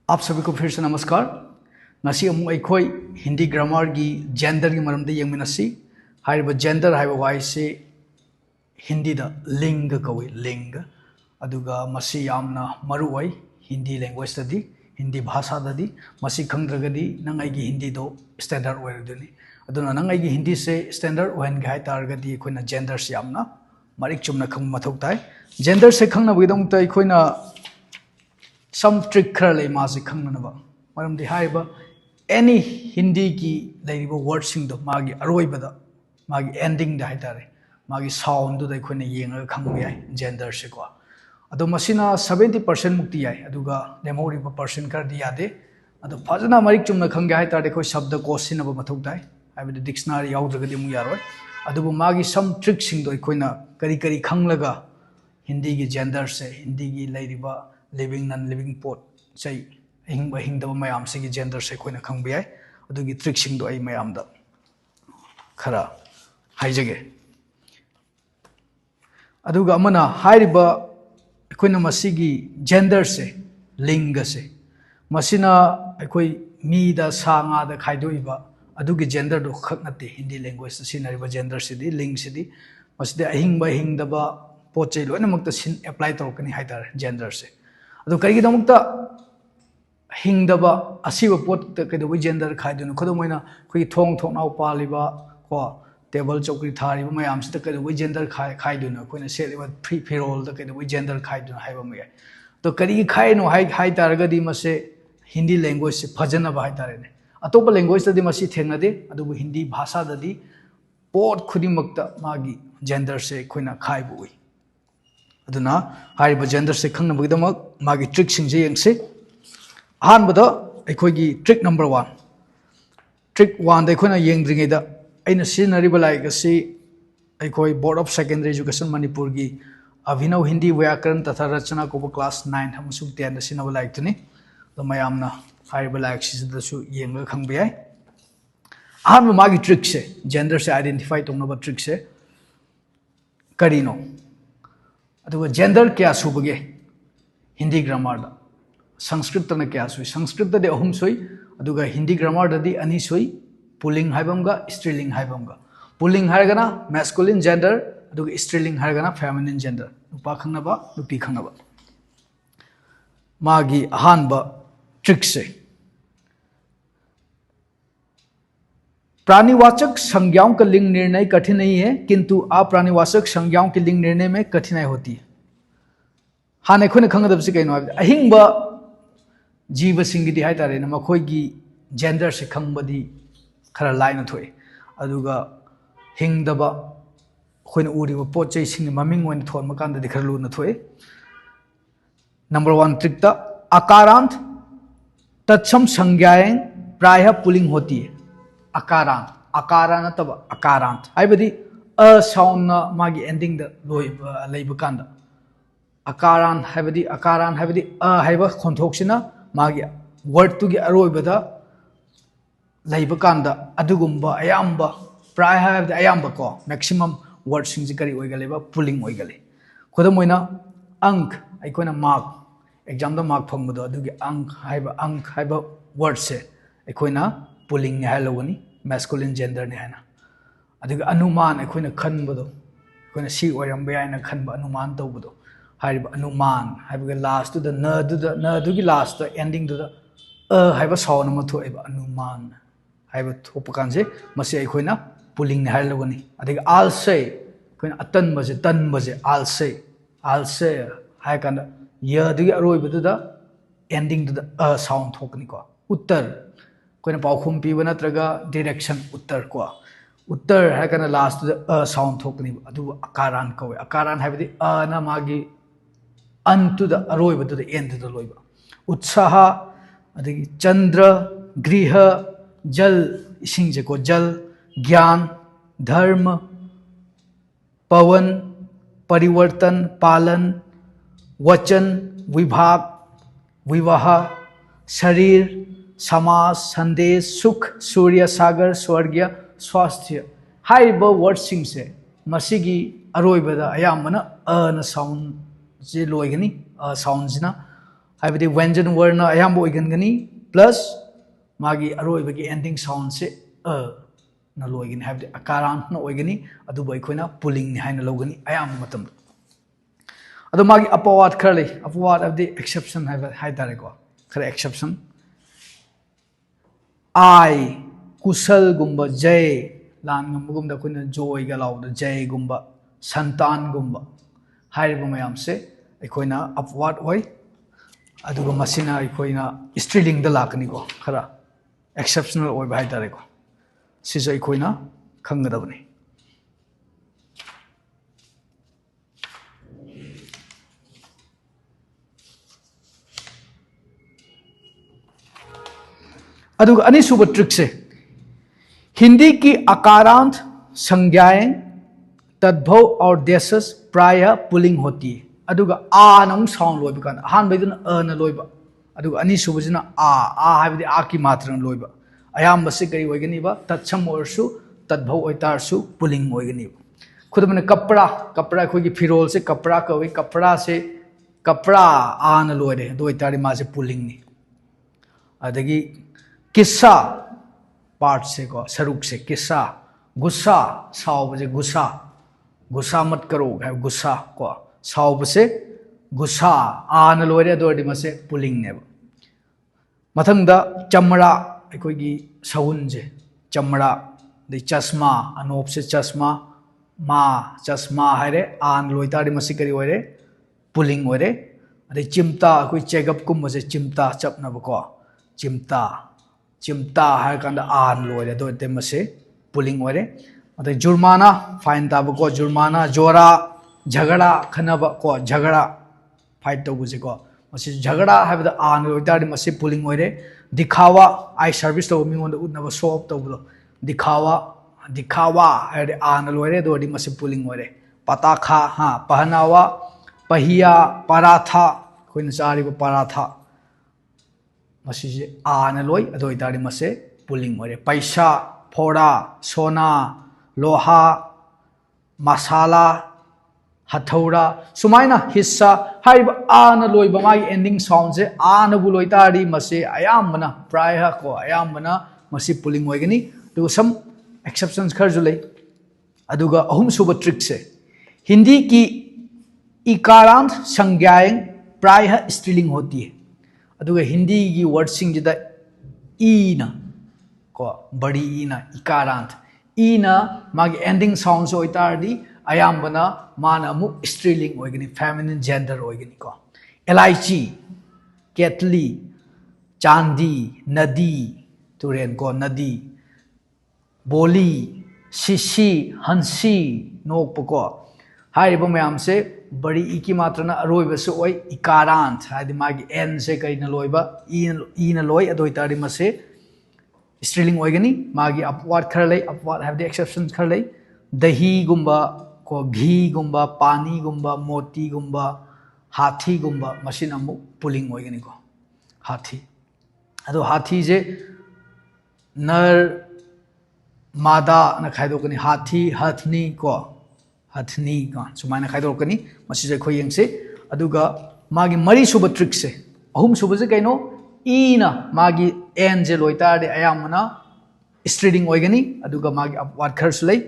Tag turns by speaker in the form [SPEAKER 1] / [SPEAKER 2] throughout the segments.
[SPEAKER 1] आप सभी को फिर से नमस्कार। नसी अमु अखोई हिंदी ग्रामर की जेंडर की मरमदे यंगमिनसी हाइब जेंडर हाइब वाई से हिंदी दा लिंग कवे लिंग अदुगा मसी यामना मरुवई हिंदी लैंग्वेज तदी हिंदी भाषा ददी मसी खंगद्रगदी नंग आइगी हिंदी दो स्टैंडर्ड ओइरदुनी अदुना नंग आइगी हिंदी से स्टैंडर्ड ओहन गाय तारगदी अखोइना जेंडर से यामना मरिक चुमना खंग मथौ ताई जेंडर से खंगना बगिदंग ता अखोइना सम ट्रिक खर ले मासे खंगनबा मरमदि हाइबा एनी हिंदी की लेरिबो वर्ड सिंग दो मागी अरोइबदा मागी एंडिंग दा हाइतारे मागी साउंड दो अखोइना येंगा खंग याय जेंडर से को अदो मसिना 70% मुक्ति याय अदुगा लेमोरिबा पर्सन कर दि यादे अदो फजना मरिक चुमना खंग याय तारे को शब्द को सिनबा मथौ ताई हाइबदि डिक्शनरी याउद्रगदि मु यारोय अदुबो मागी सम ट्रिक सिंग दो अखोइना करी करी खंगलगा हिंदी की जेंडर से हिंदी की लेरिबा लिविंग नॉन लिविंग पोट से हिंग हिंदब मैम से जेंडर से अखोइना खंग याय अदुगी ट्रिक सिंग दो आई मैम दा खरा हाइजगे अदुगा अमना हाइरिबा अखोइना मसीगी जेंडर से लिंग से मसिना अखोइ मीदा साङा दा खाइदोइबा अदुगी जेंडर दो खक नते हिंदी लैंग्वेज सिनारिबा जेंडर सिदी लिंग सिदी मसिदे अहिंग हिंगदबा पोचे लोइनमक्ता सिन अप्लाई तौरकनी हाइतार जेंडर से अदो करिगिदमक्ता हिंगदबा असिबा पोट कदोइ जेंडर खाइदुन खदोमोइना खोइ थोंग थोंनाउ पालिबा को टेबल चौकरी थारिबा मयाम सिदा कदोइ जेंडर खाइदुन खोइना सेलिबा फ्री फिरोल दा कदोइ जेंडर खाइदुन हाइबा मय तो करिगि खाइनो हाइतारगदि मसे हिंदी लैंग्वेज से फजनबा हाइतारेने अतोप लैंग्वेज ददि मसी थेंगदे अदुबु हिंदी भाषा ददि पोट खुदिमक्ता मागी जेंडर से खोइना खाइबुइ अदुना हारिबा जेंडर से खंगनबगिदमक मागी ट्रिक सिंजे यंगसे अहानबदा अखोइगी ट्रिक नंबर 1 ट्रिक 1 दा अखोइना यंगद्रिङैदा अइना सिनरिबा लाइगसि अखोइ board of secondary education Manipur की अभिनव हिंदी व्याकरण तथा रचना को क्लास 9 हमसुग 10 दा सिनबा लाइगतुनी तो मयामना हारिबा लाइगसिदसु यंगा खंगबे याय अहानबा मागी ट्रिक से जेंडर से आइडेंटिफाई तौनबा ट्रिक से करिनो अदुगा जेंडर क्या सुबगे हिंदी ग्रामर दा संस्कृत तना क्या सुई संस्कृत दे अहुम सुई अदुगा हिंदी ग्रामर ददि अनि सुई पुलिंग हाइबमगा स्त्रीलिंग हाइबमगा पुलिंग हारगना मैस्कुलिन जेंडर अदुगा स्त्रीलिंग हारगना फेमिनिन जेंडर नुपा खंगनबा नुपी खंगनबा मागी अहानबा ट्रिक से प्राणीवाचक संज्ञाओं का लिंग निर्णय कठिन नहीं है किंतु अप्राणीवाचक संज्ञाओं के लिंग निर्णय में कठिनाई होती है हाँ ने खुने खंगदब से कइनो अहिंग जीव सिंगिदी हाइतारे न मखोइगी जेंडर से खंगबदी खरा लाइन थोए अदुगा हिंगदबा खोइन उरिबा पोचै सिंग ममिंग ओइन थोन मकान दि खरा लुन थोए नंबर 1 ट्रिक ता अकारांत तत्सम संज्ञाएं प्रायः पुलिंग होती है अकारांत अकारांत तब अकारांत हाइबदी अ साउंड मागी एंडिंग द लोइबा लेइबा कांदा अकारांत हाइबदी अ हाइबा खोंथोक्सिना मागी वर्ड तुगी अरोइबदा लेइबा कांदा अदुगुंबा अयाम्बा प्राय हाइबदी अयाम्बा को मैक्सिमम वर्ड सिंग करी ओइगलेबा पुलिंग ओइगले खुदमोइना अंक अइकोना मार्क एग्जाम द मार्क फंगबदो अदुगी अंक हाइबा वर्ड से अइकोना पुलिंग ने हाइलोगनी मैस्कुलिन जेंडर ने हाइना अदुगी अनुमान अइकोना खनबदो अइकोना सी ओइरंबे याइना खनबा अनुमान तौबदो हाइबा अनुमान हाइबा लास्ट टू द न दुगी last the ending to the हाइबा साउंड म थोइबा अनुमान हाइबा थोप कानसे मसे अइकोना पुलिंग ने हाइलोगनी अदुगी आलसे अइकोना तनबजे आलसे हाइ कांदा य दुगी अरोइबदु the ending to the sound थोकनी को उत्तर कोई पाखुम पीब नत्रगा डायरेक्शन उत्तर को उत्तर है कना लास्ट साउंड थोकनी अदु अकारान कवे अकारान है न मागी अंतु द अरोइबदु द एंड द लोइबा उत्साह अदगी चंद्र गृह जल इसिंग जे को जल ज्ञान धर्म पवन परिवर्तन पालन वचन विभाग विवाह शरीर समाज संदेश सुख सूर्य सागर स्वर्गीय स्वास्थ्य हाइब वर्ड सिंग से मसीगी अरोइबदा अयामना अ न साउंड जे लोइगनी साउंड जिना हाइबदि व्यंजन वर्ण अयाम ओइगनगनी प्लस मागी अरोइबगी एंडिंग साउंड से न लोइगनी हाइबदि अकारांत न ओइगनी अदुबो अखोइना पुलिंग नि हाइना लोगनी अयाम मतम अदो मागी अपवाद खर ले अपवाद अबदि एक्सेप्शन हाइ तारे को खर एक्सेप्शन आई कुशल गुंबा जय लान गुंबा अखोइना जोय गा लाउद जय गुंबा संतान गुंबा हाइबो मयाम से अखोइना अपवाद ओइ अदुगा मसिना अखोइना स्त्रीलिंग द लाकनी को खरा एक्सेप्शनल ओइ भाइ तारे को सिजो अखोइना खंगदबनी अदुगा अनिसुब ट्रिक से हिंदी की अकारांत संज्ञाएं तद्भव और देशस प्राय पुलिंग होती है अदुगा आ नंग साउंड लोइब कान हान बैदुन अ न लोइब अदुगा अनिसुबजिना आ हाइबदि आ की मात्रा न लोइब अयाम बसे करी ओइगनिबा तत्सम ओरसु तद्भव ओइतारसु पुलिंग ओइगनिब खुदमने कपड़ा कपड़ा खोगी फिरोल से कपड़ा कवि कपड़ा से कपड़ा आ न लोइरे दो ओइतारि मासे पुलिंग नि अदगी किस्सा पार्ट से को सरुक से किस्सा गुस्सा साव बजे गुस्सा गुस्सा मत करो है गुस्सा को साव से गुस्सा आन लोरे दोरदि मसे पुलिंग ने मथंग चमड़ा अखोगी सहुन जे चमड़ा दि चश्मा अनोप से चश्मा मा चश्मा है आन लोइतारि मसे करी ओरे पुलिंग ओरे अदि चिमटा अखोई चेगप कुम से चिमटा चपनब को चिमटा चिमटा है कांदा आन लोरे दोरदि मसे पुलिंग ओरे अदि जुर्माना फाइन ताब को जुर्माना जोरा झगड़ा खनब को झगड़ा फाइट तौबुजे को मसी झगड़ा है आन लोइतारि मसे पुलिंग ओरे दिखावा आई सर्विस तो मिंगोंद उनब शो ऑफ तौबलो दिखावा दिखावा है आन लोरे दोरदि मसे पुलिंग ओरे पताखा हाँ पहनावा पहिया पराठा कोइन चारिबो पराठा मसी आन लोई अदोइतारि मसे पुलिंग ओरे पैसा फोड़ा सोना लोहा मसाला हथौड़ा सुमाइना हिस्सा हाइब आन लोइब मागी एंडिंग साउंड से आन बु लोइतारि मसे अयामना प्राय को अयामना मसी पुलिंग ओइगनी तो सम एक्सेप्शंस खर जो लई अदुगा अहुम सुब ट्रिक से हिंदी की इकारांत संज्ञाएं प्राय स्त्रीलिंग होती है अदुगा हिंदी की वर्ड सिंग जिदा ई ना को बड़ी ई ना इकारांत ई ना मागी एंडिंग साउंड से ओइतारदी अयामबना माना अमु स्त्रीलिंग ओइगनी फेमिनिन जेंडर ओइगनी को एलाइची केटली चांदी नदी तुरेन को नदी बोली शिशी हंसी नोक को हाइबो मयाम से बड़ी ई की मात्रा अरोइब से ओइ इकारांत हाइदि मागी एन से कई न लोइबा ई न लोइ अदोइतारि मसे स्त्रीलिंग ओइगनी मागी अपवाद खर लई अपवाद हाइबदि एक्सेप्शंस खर लई दही गुंबा को घी गुंबा पानी गुंबा मोती गुंबा हाथी गुंबा मशीन अमु पुलिंग ओइगनी को हाथी अदो हाथी जे नर मादा न खाइदोकनी हाथी हथनी को हथनी का सुमाइना खाइदोकनी मसी जे खोयेंग से अदुगा मागी मरी सुब ट्रिक से अहुम सुब जे कइनो ई ना मागी एन जे लोइतारदे अयामना स्त्रीलिंग ओइगनी अदुगा मागी अपवाद खर सुलई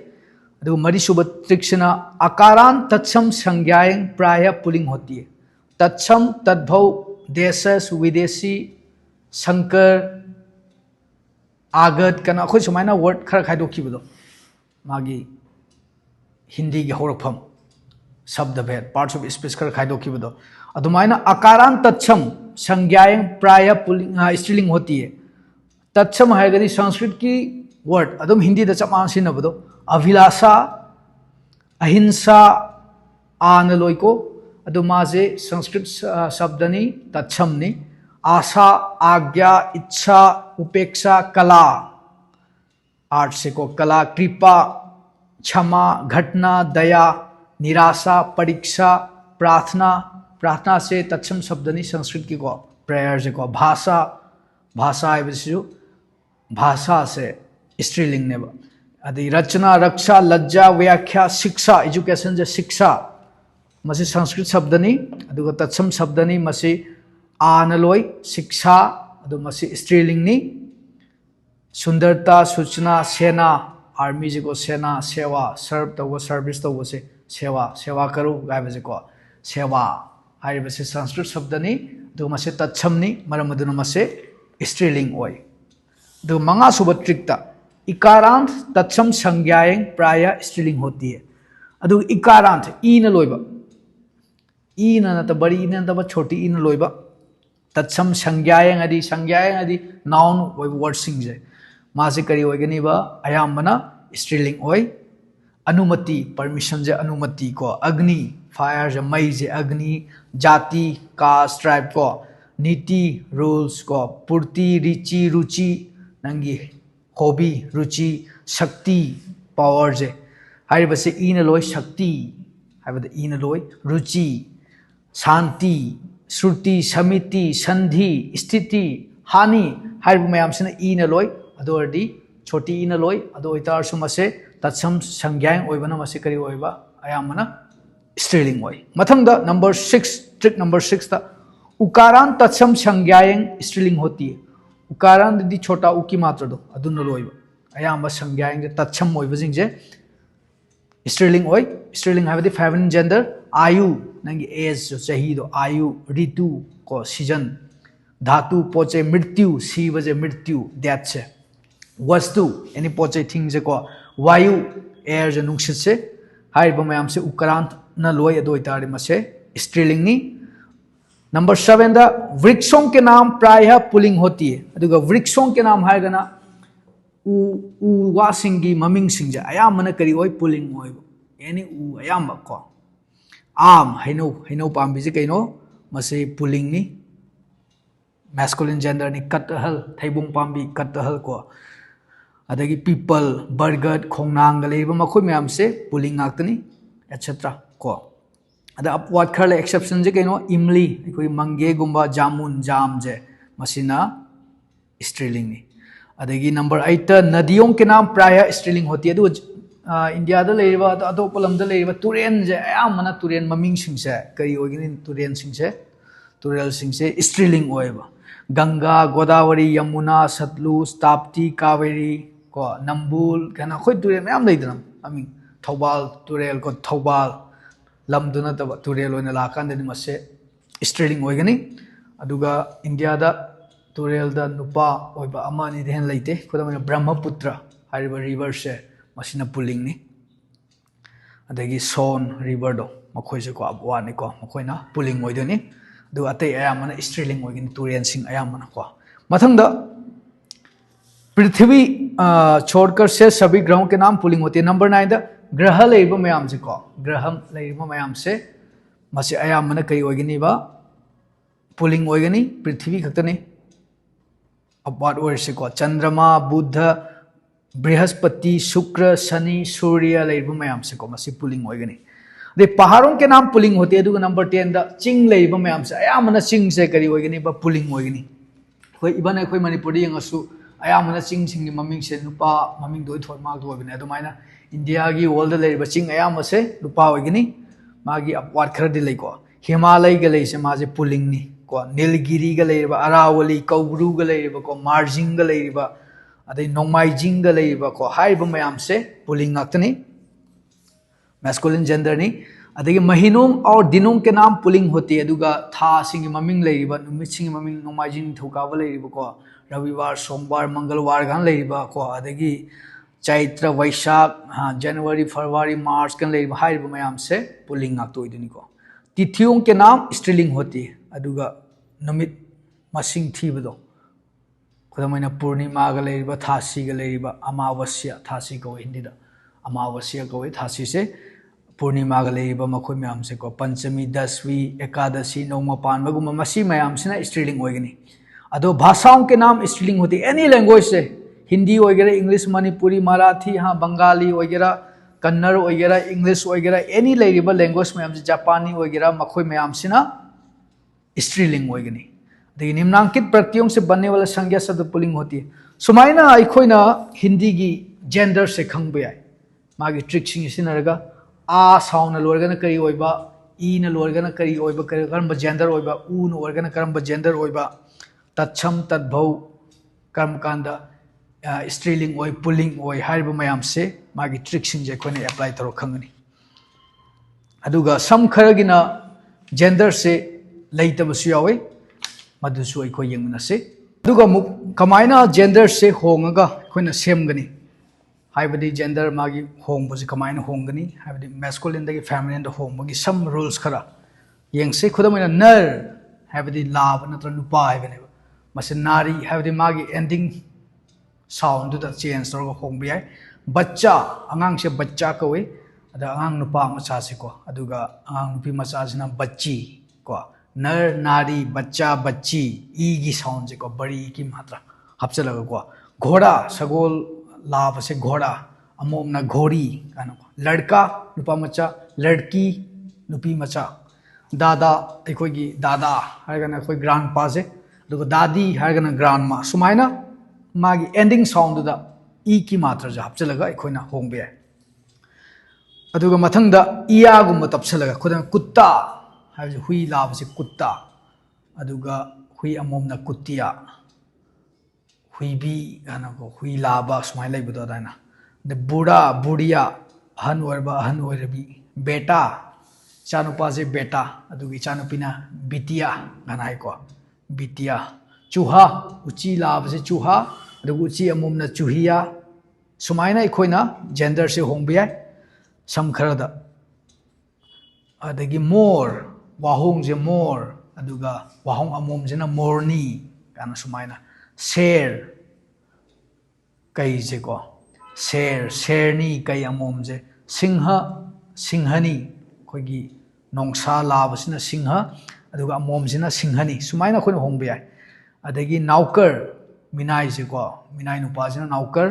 [SPEAKER 1] अदुगा मरी सुब ट्रिक सेना आकारान तत्सम संज्ञाएं प्राय पुलिंग होती है तत्सम तद्भव देशस विदेशी संकर आगत कना अखोय सुमाइना वर्ड खर खाइदोखिबदो मागी हिंदी की हौरफम शब्द भेद पार्ट्स ऑफ स्पीच खर खाइदोखिबदो अदुमाइना आकारान तत्सम संज्ञाएं प्राय पुलिंग स्त्रीलिंग होती है तत्सम है संस्कृत की वर्ड अदुम हिंदी दा चमा सिनबदो अभिलाषा अहिंसा आन लोइको अदुमाजे संस्कृत शब्दनी तत्समनी आशा आज्ञा इच्छा उपेक्षा कला आर्ट से को कला कृपा क्षमा घटना दया निराशा परीक्षा प्रार्थना प्रार्थना से तत्सम शब्दनी संस्कृत की को प्रेयर से को भाषा भाषा है भाषा से स्त्रीलिंग ने अदि रचना रक्षा लज्जा व्याख्या शिक्षा एजुकेशन से शिक्षा मसी संस्कृत शब्दनी अदुगा तत्सम शब्दनी मसी आना लोई शिक्षा अदु मसी स्त्रीलिंग नि सुंदरता सूचना सेना आर्मी जी को सेना सेवा सर्व तब सर्विस तब से सेवा सेवा करो गाय बजे को सेवा हाई बसे संस्कृत शब्द नि दो मसे तत्सम नि मरम दुन मसे स्त्रीलिंग ओय दो मंगा सुब ट्रिकता इकारांत तत्सम संज्ञाएं प्राय स्त्रीलिंग होती है अदु इकारांत ई न लोइबा ई न त बड़ी न त छोटी ई न लोइबा तत्सम संज्ञाएं अदि नाउन वर्ड सिंग जे मासे करी होगनी बा अयामना स्त्रीलिंग ओय अनुमति परमिशन जे अनुमति को अग्नि फायर जे मई जे अग्नि जाति कास्ट ट्राइब को नीति रूल्स को पूर्ति रुचि रुचि नंगी हॉबी रुचि शक्ति पावर जे हाय बसे इन लोय शक्ति हाय बद इन लोय रुचि शांति श्रुति समिति संधि स्थिति हानि हाय मयाम से इन लोय अदोरदी छोटी इन लोय अदो इतार सुमसे तत्सम संज्ञाएं ओइबना मसे करी ओइबा अयामना स्त्रीलिंग ओइ मथंग नंबर 6 ट्रिक नंबर 6 ता उकारान तत्सम संज्ञाएं स्त्रीलिंग होती है उकारान दी छोटा उ की मात्रा दो अदुन लोइबा अयाम संज्ञाएं जे तत्सम ओइबा जिंग जे स्त्रीलिंग ओइ स्त्रीलिंग हाबदी फेमिनिन जेंडर आयु नंगी एज जो चाहिए दो आयु ऋतु को सीजन धातु पोचे मृत्यु सीव जे मृत्यु डेथ से वस्तु एनी पोचे थिंग जे को वायु एयर जे नुंगसित से हाई बमयाम से उक्रांत न लोय अदोय तारे मसे स्त्रीलिंग नि नंबर 7 दा वृक्षों के नाम प्रायः पुलिंग होती है अदुगा वृक्षों के नाम है गना उ वासिंगी ममिंग सिंग जे अयामना करी ओय पुलिंग ओय एनी उ अयाम को आम हैनो पाम्बी जे कइनो मसे पुलिंग नि मैस्कुलिन जेंडर नि कटहल थैबुंग पाम्बी कटहल को अदगी पीपल बरगद खोंगनांग लेबा मखोय म्याम से पुलिंग नाक्तनी एटसेट्रा को अदा अपवाद खरले एक्सेप्शन जे कइनो इमली कोई मंगे गुंबा जामुन जाम जे मसिना स्त्रीलिंग नि अदगी नंबर 8 नदियों के नाम प्राय स्त्रीलिंग होती है दु इंडिया दा लेबा अतोपलम दा लेबा तुरेन जे आमना तुरेन ममिंग सिंग से करी ओगिनि तुरेन सिंग से तुरेल सिंग से स्त्रीलिंग ओयबा गंगा गोदावरी यमुना सतलुज ताप्ती कावेरी को नंबुल कना खोय तुरेल मैम लेदना अमी थौबाल तुरेल को थौबाल लमदुना तब तुरेल ओइना लाकान मसे स्त्रीलिंग ओइगनी अदुगा इंडिया दा तुरेल दा नुपा ओइबा अमानी देन लेते खुदम ब्रह्मपुत्र हारिबा रिवर से मसिना पुलिंग नि अदगी सोन रिवर दो मखोय से को अबवानी को मखोयना पुलिंग ओइदनी दु अते अयामना स्त्रीलिंग ओइगनी तुरेन सिंग अयामना को मथंग पृथ्वी छोड़कर से सभी ग्रहों के नाम पुलिंग होती है नंबर 9 द ग्रह लेबा मयाम से को ग्रह लेबा मयाम से मसे अयामना कई ओइगनी बा पुलिंग ओइगनी पृथ्वी खतने अपवाद ओर से को चंद्रमा बुध बृहस्पति शुक्र शनि सूर्य लेबा मयाम से को मसे पुलिंग ओइगनी दे पहाड़ों के नाम पुलिंग होती है दुगा नंबर 10 द चिंग लेबा मयाम से अयामना चिंग से करी ओइगनी बा पुलिंग ओइगनी कोई इबन कोई मणिपुरी यंगसु अयामना चिंग सिंग ममिंग से नुपा ममिंग दोय थोर माग दोबने अदुमाइना इंडिया की वर्ल्ड लेबा चिंग अयाम से नुपा ओइगनी मागी अपवाद खर दि लेको हिमालय के लेसे माजे पुलिंग नि को नीलगिरी ग लेबा अरावली कौब्रू ग लेबा को मार्जिंग ग लेबा अदे नोंगमाइजिंग ग लेबा को हाइबा मयाम से पुलिंग अक्तनी मैस्कुलिन जेंडर नि अदगी महीनों और दिनों के नाम पुलिंग होती है दुगा था सिंग ममिंग लेबा नुमित सिंग ममिंग नोंगमाइजिंग थुकाबा लेबा को रविवार सोमवार मंगलवार गान लेबा को अदगी चैत्र वैशाख हाँ जनवरी फरवरी मार्च कन लेबा हाइबा मयाम से पुलिंग नाक्तोइदनी को तिथियों के नाम स्त्रीलिंग होती है अदुगा नुमित मसिंग थीबदो खुदमैना पूर्णिमा ग लेबा थासी ग लेबा अमावस्या थासी को हिंदी दा अमावस्या को थासी से पूर्णिमा ग लेबा मखोय मयाम से को पंचमी दसवीं एकादशी नौमा पानबगुम मसी मयाम से स्त्रीलिंग ओइगनी अदो भाषाओं के नाम स्त्रीलिंग होती है एनी लैंग्वेज से हिंदी वगैरह इंग्लिश मणिपुरी मराठी हाँ बंगाली वगैरह कन्नड़ वगैरह इंग्लिश वगैरह एनी लेरिबा लैंग्वेज मैम से जापानी वगैरह मखोय मैम से ना स्त्रीलिंग वगनी देखिए निम्नांकित प्रत्ययों से बनने वाला संज्ञा शब्द पुलिंग होती है सुमाइना अखोइना हिंदी की जेंडर से खंग बे मागी ट्रिक सिंग सिनरगा आ साउंड लोरगना करी ओइबा ईन लोरगना करी ओइबा करम जेंडर ओइबा ऊन ओरगना करम जेंडर ओइबा तत्सम तद्भव करम कांदा स्त्रीलिंग ओइ पुलिंग ओइ हारिबा मयाम से मागी ट्रिक सिंग जे कोने अप्लाई तरो खंगनी अदुगा सम खरगिना जेंडर से लेतबसु यावे मदुसु अखोय यंगनसे अदुगा मुक कमायना जेंडर से होंगगा अखोयना सेमगनी हाइबदी जेंडर मागी होंगबसे कमायना होंगनी हाइबदी मैस्कुलिन दगी फेमिनिन द होंगबगी सम रूल्स खरा यंगसे खुदमैना नर हाइबदी लाब नत्र नुपा हाइबने मसे नारी हाइबदी मागी एंडिंग साउंड दुदा चेंज तोरगा होंगबि याय बच्चा अंगांग से बच्चा कवे अदा अंगांग नुपा मचा से को अदुगा अंगांग नुपी मचा सिना बच्ची को नर नारी बच्चा बच्ची ई की साउंड से को बड़ी की मात्रा हपचलगा को घोड़ा सगोल लाभ से घोड़ा अमोमना घोड़ी कानो लड़का नुपा मचा लड़की नुपी मचा दादा अखोगी दादा हारगना अखोय ग्रांड पा से दुगा दादी हारगना ग्रांड मा सुमाइना मागी एंडिंग साउंड दुदा ई की मात्रा जा हपचलगा अखोयना होंबे याय अदुगा मथंगदा इयागुम तपसलगा खुदम कुत्ता हाबजे हुई लाबसे कुत्ता अदुगा हुई अमोमना कुत्तिया हुईबी गानको हुई लाबा सुमाय लेबदो दाना द बुढ़ा बुढ़िया अहन ओरबी बेटा चानुपा से बेटा अदुगी चानुपिना बिटिया गानाइको बिटिया चूहा उची लाबसे चूहा अदुगु उची अमोमना चूहिया सुमायना इखोयना जेंडर से होंबे याय सम खरदा अदगी मोर वाहोंग जे मोर अदुगा वाहोंग अमोम जेना मोरनी गाना सुमायना शेर कई जे को शेर शेरनी कई अमोम जे सिंह सिंहनी खोगी नोंसा लाबसिना सिंह अदुगा अमोम जेना सिंहनी सुमायना खोन होंबे याय अदगी नाउकर मिनाई जे को मिनाई नुपा जेना नाउकर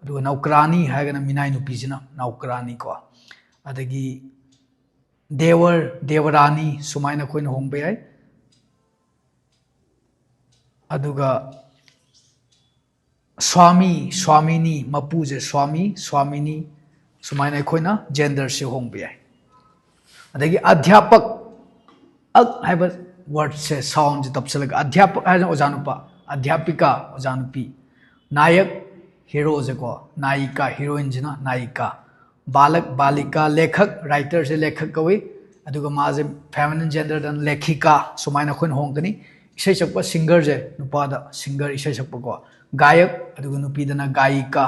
[SPEAKER 1] अदुगा नाउकरानी हागना मिनाई नुपी जेना नाउकरानी को अदगी देवर देवरानी सुमायना खोन होंबे याय अदुगा स्वामी स्वामिनी मपुजे स्वामी स्वामिनी सुमायना खोना जेंडर से होंबे याय अदगी अध्यापक अग हाइब वर्ड से साउंड तपसलग अध्यापक हाइना ओजानुपा अध्यापिका ओजानुपी नायक हीरो जे को नायिका हीरोइन जिना नायिका बालक बालिका लेखक राइटर से लेखक कवे अदुगा माजे फेमिनिन जेंडर दन लेखिका सुमायना खोन होंगनी इसे सकप सिंगर जे नुपादा सिंगर इसे सकप को गायक अदुगा नुपीदना गायिका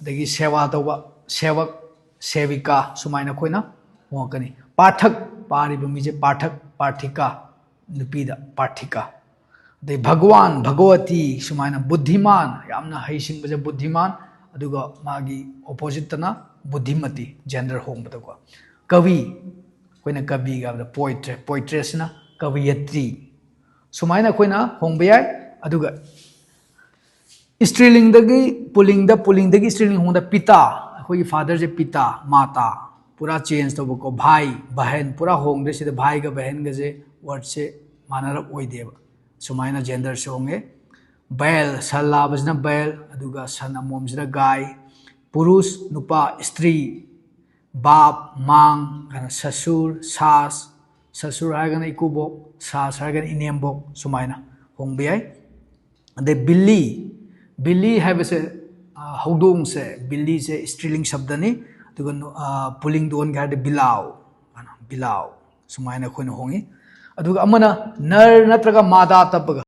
[SPEAKER 1] अदगी सेवा तौबा सेवक सेविका सुमायना खोना होंगनी पाठक पारिबा मिजे पाठक पाठिका नुपीदा पाठिका दे भगवान भगवती सुमायना बुद्धिमान यामना हैसिंग बजे बुद्धिमान अदुगा मागी ऑपोजिट तना बुद्धिमती जेंडर होंबदा को कवि कोइना कवि गाबदा पोइट्रेसना कवियत्री सुमायना कोइना होंबे याय अदुगा स्त्रीलिंग दगी पुलिंग दगी स्त्रीलिंग होंदा पिता अखोई फादर जे पिता माता पूरा चेंज तब को भाई बहन पूरा होंगे से भाई का बहन गजे वर्ड से मानरब ओइदेबा सुमायना जेंडर से होंगे बैल सन लाबजना बैल अदुगा सन अमोमजना गाय पुरुष नुपा स्त्री बाप मांग ससुर सास ससुर हागना इकुबोक सास हागना इनेमबोक सुमायना होंबे याय अदे बिल्ली बिल्ली हाइबसे हौदोंग से बिल्ली से स्त्रीलिंग शब्द ने अदुगा पुलिंग दोन गादे बिलाव बिलाव सुमायना खोन होंगे अदुगा अमना नर नत्रगा मादा तबगा